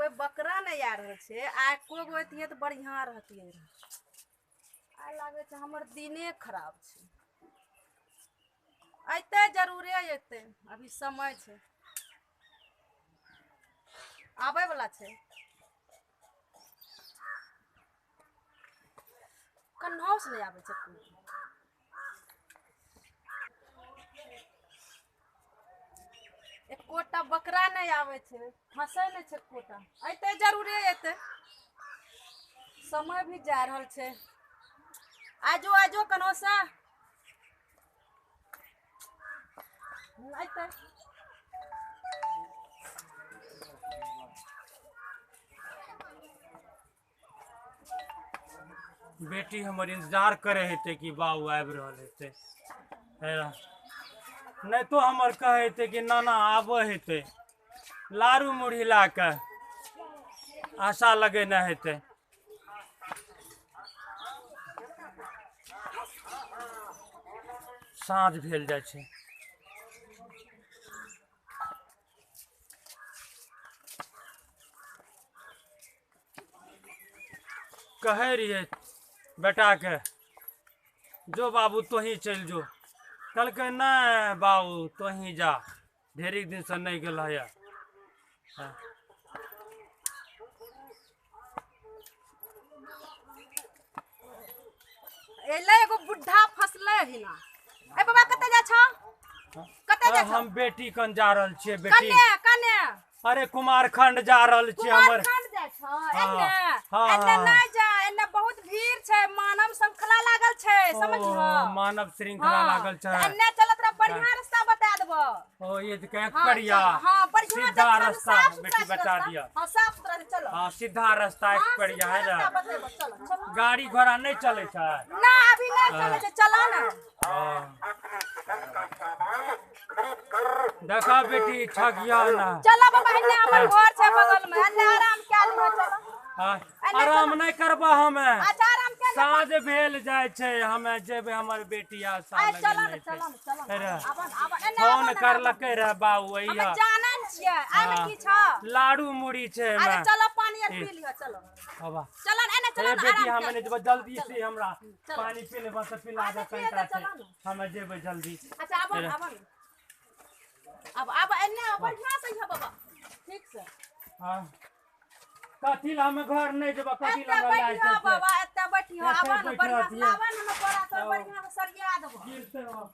कोई बकरा नहीं आ रहे छे आ को गोतिए तो बढ़िया रहतिए आ लागे छे हमर दिने खराब छे अइते जरूरे अइते अभी समय छे आबे वाला छे कन्हौ से नहीं आबे छे एकोटा बकरा नहीं आवे छे फंसे नहीं छे कोटा अइते जरूरे अइते समय भी जा रहल छे आजो आजो कन्हौ सा अइते बेटी हमर इंतजार करे हेते कि बाबू आबि रहल हेते नहीं तो हमर कहे हेते कि नाना आबे हेते लारू मुढ़ी ला के आशा लगेने हेते साँझ भेल जाइ छै कहे रहिए बेटा के जो बाबू तो ही चल जो कल के नहीं बाबू तो ही जा ढेरी दिन से नहीं गल है एले एगो बुढ़ा फसले हिना ए बाबा कते जा छ कते जा छ हम बेटी कन जा रहल छिए बेटी कने कने अरे कुमारखंड जा रहल छिए हमर कुमारखंड जा छ एने हाँ, एने हाँ। नहीं जा एने बहुत भीड़ छे मानव श्रृंखला लागल छे समझ मानव श्रृंखला लागल छै एने चलत रह बढ़िया रास्ता बता देबो ओ ये तो कह बढ़िया हां बढ़िया सीधा रास्ता बेटी बता दिया हां साफ सुथरा से चलो हां सीधा रास्ता एक बढ़िया है ना चलो गाड़ी घोड़ा नहीं चले छै ना अभी नहीं चले छे चलो ना देखा बेटी ठगिया ना चलो बाबा एने हमर घर छे बगल में एने आराम क्या लियो चलो आराम नहीं करबा हमें अच्छा आराम क्या साँझ भेल जाय छै हमें जेबे हमर बेटी आशा चलो लगल चलो चलो छै अब एने फोन करलकै रे बाबू हम अइया जानन छियै आमे की छ लाडू मुड़ी छै अरे में चलो पानी पी लियो चलो बाबा चलो एने चलो ना बेटी आराम हमें कर जल्दी से हमरा पानी पी लेबा त पिला दे कनिटा छै हमें जेबे जल्दी अच्छा अब एने बढ़िया से है बाबा ठीक से हां कथी ला हमें घर नहीं जेबा कथी ला हमरा लाय छै बाबा एत्ता बैठियो आवन बढ़िया से आवन हम बड़ा से हाँ। बढ़िया से सरिया देबो गिरते रहो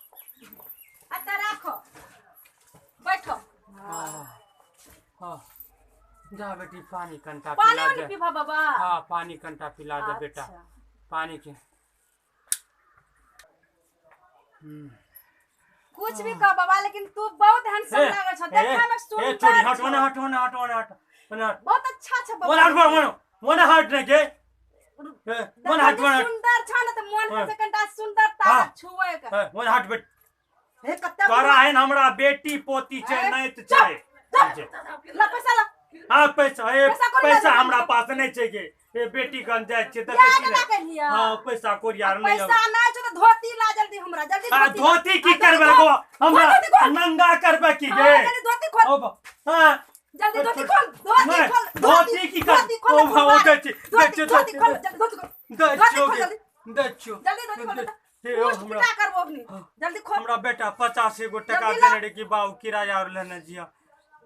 एत्ता राखो बैठो हां जा बेटी पानी कंटा पानी पिला नहीं दे पीबा बाबा हां पानी कंटा पिला दे बेटा अच्छा। पानी के कुछ भी कह बाबा लेकिन तू बहुत हैंडसम लागे छ देखा में सुंदर छोड़ी हट हट बहुत अच्छा छ वन हट नहीं के वन हट सुंदर छ न त मन से कनटा सुंदरता हाँ। छुए के वन हट बेट हे कत्ते करा है न हमरा बेटी पोती छै नहीं त छै ला पैसा ला हां पैसा पैसा ला हमरा पास नहीं छै के ए बेटी कन जाय छै त याद ना करिया हां पैसा कोरियार नहीं पैसा नहीं छ त धोती ला जल्दी हमरा जल्दी धोती की करबे गो हमरा नंगा करबे की गे जल्दी धोती खोल हां जल्दी धोती खोल धोती की कर ओ भाव धोती खोल जल्दी धोती खोल दच्चो जल्दी धोती खोल हे हमरा क्या करबो अपनी जल्दी खोल हमरा बेटा 85 गो टका देने रे कि बाबू किराया और लेने जिया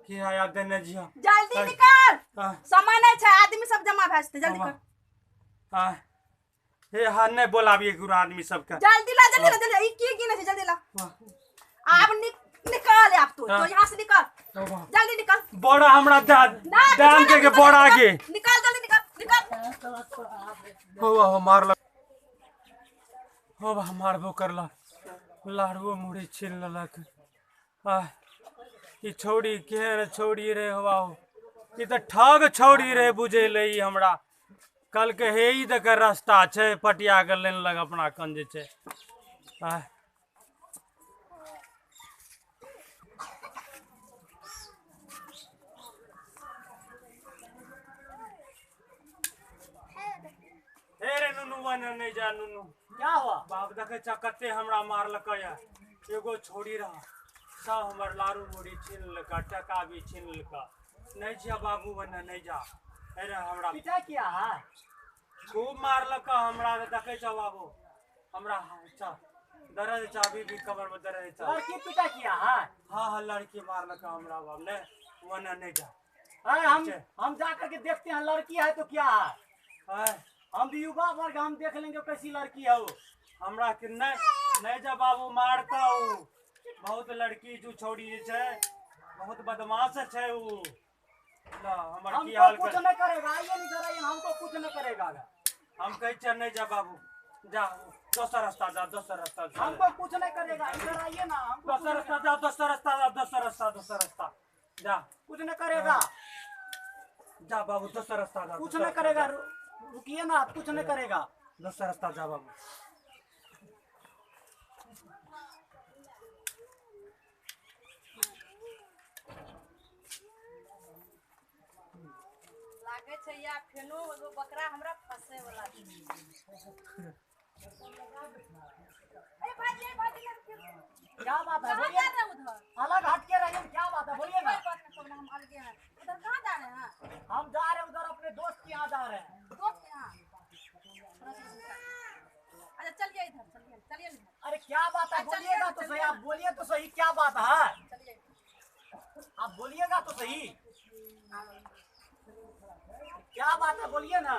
किराया देने जिया जल्दी निकाल समय नहीं छै आदमी सब जमा भै जते जल्दी कर हां हे हां नहीं बोलाबिए गुरु आदमी सब के जल्दी ला जल्दी ई की गिने छै जल्दी ला अब निकाल आप तो यहां से निकाल जल्दी निकाल बड़ा हमरा दाम के बड़ा आगे निकाल जल्दी निकाल हो मारला हो मारबो करला लाड़ुओ मुड़ी छीन लेलक आ ई छौड़ी केहन छौड़ी रे हवा ई त ठग छौड़ी रे बुझेले ई हमरा कल के हे ई देख रास्ता छै पटिया के लेन लग अपना कन जे छै आ हे रे नुनु वन नहीं जा नुनु क्या हुआ बाप देखे कते हमरा मारलकै एगो छोड़ी रहा सब हमर लारू मुड़ी छीन लेलका टका भी छीन लेलका नहीं जा बाबू वरना नहीं जा। अरे हमरा पिटा किया है? खूब मारलक हमरा के देखे छ बाबू। हमरा अच्छा दर्द चाबी भी कमर में दर्द चा। लड़की पिटा किया है? हाँ हाँ लड़की मारलक हमरा बाबू ने वरना नहीं जा। अरे हम जा करके देखते हैं लड़की है तो क्या है। हाय हम भी युवा वर्ग हम देख लेंगे कैसी लड़की है वो। हमरा के नहीं जा बाबू मारता हूँ। बहुत लड़की जो छोड़ी छे बहुत बदमाश छे वो। ला हमर की हमको हाल कुछ कर नहीं करेगा, ये नहीं करेगा, हमको कुछ नहीं करेगा। हम कह चल नहीं जा बाबू जा दूसरा रास्ता जा दूसरा रास्ता जा हमको कुछ नहीं करेगा, इधर आइए ना। हमको दूसरा रास्ता जा दूसरा रास्ता जा दूसरा रास्ता जा कुछ नहीं करेगा, जा बाबू दूसरा रास्ता जा कुछ नहीं करेगा। रुकिए ना, कुछ नहीं करेगा। दूसरा रास्ता जा बाबू। लागे छै या फेनो एगो बकरा हमरा फंसे वाला छै। अरे भाजी क्या बात है कहाँ बोलिए। जा रहे हैं उधर? अलग हट के रहिए, क्या बात है बोलिए ना। कोई बात नहीं, हम अलगे हैं। उधर कहाँ जा रहे हैं? हम जा रहे हैं उधर अपने दोस्त के यहाँ जा रहे हैं। दोस्त के यहाँ। अच्छा चलिए इधर, चलिए चलिए इधर, अरे क्या बात है अच्छा, बोलिएगा तो चलिए, सही, चलिए। आप बोलिए तो सही, क्या बात है चलिए। आप बोलिएगा तो सही, क्या बात है बोलिए ना।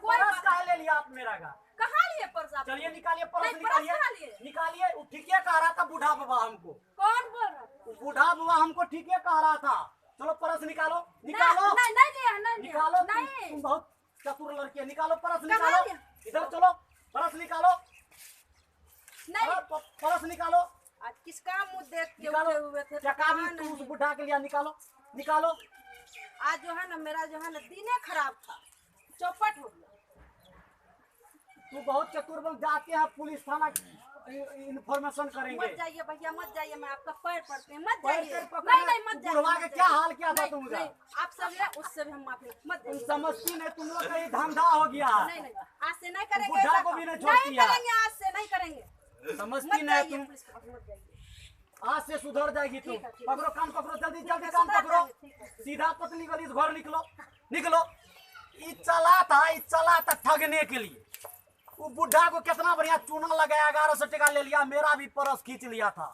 कोई पर्स बात काहे ले लिया आप मेरा का? कहाँ लिए पर्स आप? चलिए निकालिए पर्स, नहीं, पर्स निकालिए कहाँ लिए? निकालिए। वो ठीक है कह रहा था बूढ़ा बाबा हमको, कौन बोल रहा है? वो बूढ़ा बाबा हमको ठीक है कह रहा था। चलो पर्स निकालो, निकालो नहीं नहीं लिया, नहीं लिया। निकालो। नहीं तुम बहुत चतुर लड़की है, निकालो पर्स कहाँ निकालो। लिया? इधर चलो, पर्स निकालो, नहीं। पर्स निकालो, आज किसका मुंह देख के निकालो। उठे हुए थे? चका भी पता तू उस नहीं। बुढ़ा के लिए निकालो, निकालो। आज जो है ना मेरा जो है ना दिने खराब था, चौपट हो गया। तू बहुत चतुर बन, जाते हैं पुलिस थाना इन्फॉर्मेशन करेंगे। मत जाइए भैया, मत जाइए, मैं आपका पैर पड़ते हैं, मत पैर जाइए। पैर पकड़ नहीं ले। नहीं मत जाइए। बुढ़वा मत के जाइए। क्या हाल किया था नहीं, तुमका? नहीं, आप सब है उससे भी हम माफी मत तुम जाइए। समझती नहीं, तुम लोग का ये धंधा हो गया। नहीं नहीं आज से नहीं करेंगे। बुढ़ा ऐसा को काम। भी नहीं छोड़ती है। करेंगे, आज से नहीं करेंगे। समझती मत नहीं जाइए तुम, पुलिस के पास, मत जाइए। आज से सुधर जाएगी तुम। ठीक है, ठीक है। पकड़ो कान पकड़ो, जल्दी जल्दी है, कान सुधर पकड़ो, जाएंगे, ठीक है। सीधा पतली गली से घर निकलो, निकलो। ये चला था ठगने के लिए। वो बुढ़ा को कितना बढ़िया चूना लगाया, 1100 टका ले लिया, मेरा भी परस खींच लिया था,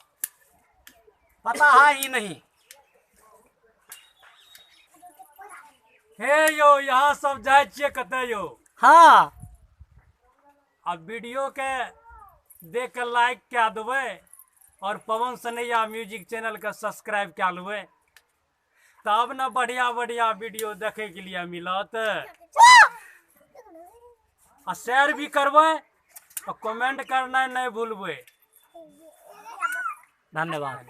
पता है ही नहीं। हे यो यहाँ सब जाए छिए कते यो? हाँ अब वीडियो के देख के लाइक क्या देवे और पवन सनैया म्यूजिक चैनल के सब्सक्राइब क्या लेवे, तब न बढ़िया बढ़िया वीडियो देखे के लिए मिलत। आ शेयर भी करवे और कमेंट करना नहीं भूलवे। धन्यवाद।